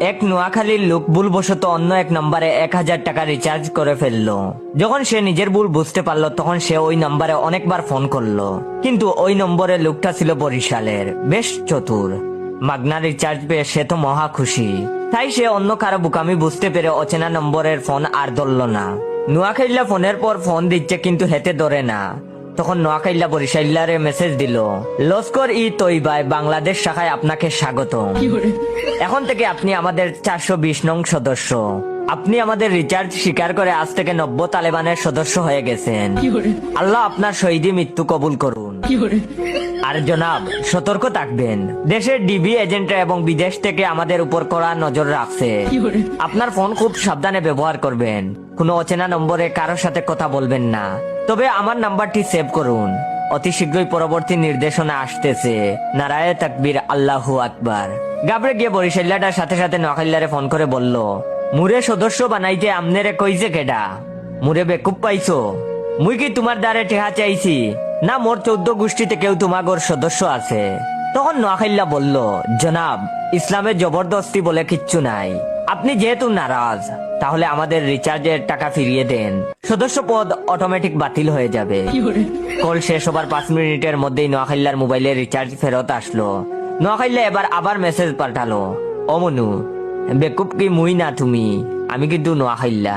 এক নোয়াখালীর লোক ভুলবশত অন্য এক নম্বরে 1000 টাকা রিচার্জ করে ফেললো। যখন সে নিজের ভুল বুঝতে পারলো তখন সে ওই নম্বরে অনেকবার ফোন করলো, কিন্তু ওই নম্বরে লোকটা ছিল বরিশালের, বেশ চতুর। মাগনা রিচার্জ পেয়ে সে তো মহা খুশি, তাই সে অন্য কারো বুকামি বুঝতে পেরে অচেনা নম্বরের ফোন আর ধরল না। নোয়াখাইল্লা ফোনের পর ফোন দিচ্ছে কিন্তু হেতে ধরে না। তখন নোয়াখাইল্লা বরিশাইল্লারে মেসেজ দিল, লস্কর ই তৈবায় বাংলাদেশ শাখায় আপনাকে স্বাগত। এখন থেকে আপনি আমাদের 420 নং সদস্য। আপনি আমাদের রিচার্জ স্বীকার করে আজ থেকে 90 তালেবানের সদস্য হয়ে গেছেন। আল্লাহ আপনার শহীদি মৃত্যু কবুল করুন। আর জনাব, সতর্ক থাকবেন, দেশের ডিবি এজেন্টরা এবং বিদেশ থেকে আমাদের উপর কড়া নজর রাখছে। আপনার ফোন খুব সাবধানে ব্যবহার করবেন, কোনো অচেনা নম্বরে কারোর সাথে কথা বলবেন না। তবে আমার নাম্বারটি সেভ করুন, অতি শীঘ্রই পরবর্তী নির্দেশনা আসতেছে। নারায়ে তাকবীর, আল্লাহু আকবার। গাবরে গিয়ে বরিশাল্লাটার সাথে সাথে নোয়াখাইল্লারে ফোন করে বলল, মুরে সদস্য বানাইতে আমনেরে কইছে কেডা? মুরে বেকুব পাইছো? মুই কি তোমার দ্বারে টেহা চাইছি? না মোর 14 গোষ্ঠীতে কেউ তোমাগর সদস্য আছে? তখন নোয়াখাইল্লা বলল, জনাব, ইসলামে জবরদস্তি বলে কিচ্ছু নাই। আপনি যেহেতু নারাজ, তাহলে আমাদের রিচার্জের টাকা ফিরিয়ে দেন, সদস্য পদ অটোমেটিক বাতিল হয়ে যাবে। কল শেষ হবার 5 মিনিটের মধ্যেই নোয়াখাইল্লার মোবাইলে রিচার্জ ফেরত আসলো। নোয়াখাইল্লা এবার আবার মেসেজ পাঠালো, ও মনু, বেকুব কি মুই না তুমি, আমি কিন্তু নোয়াখাইল্লা।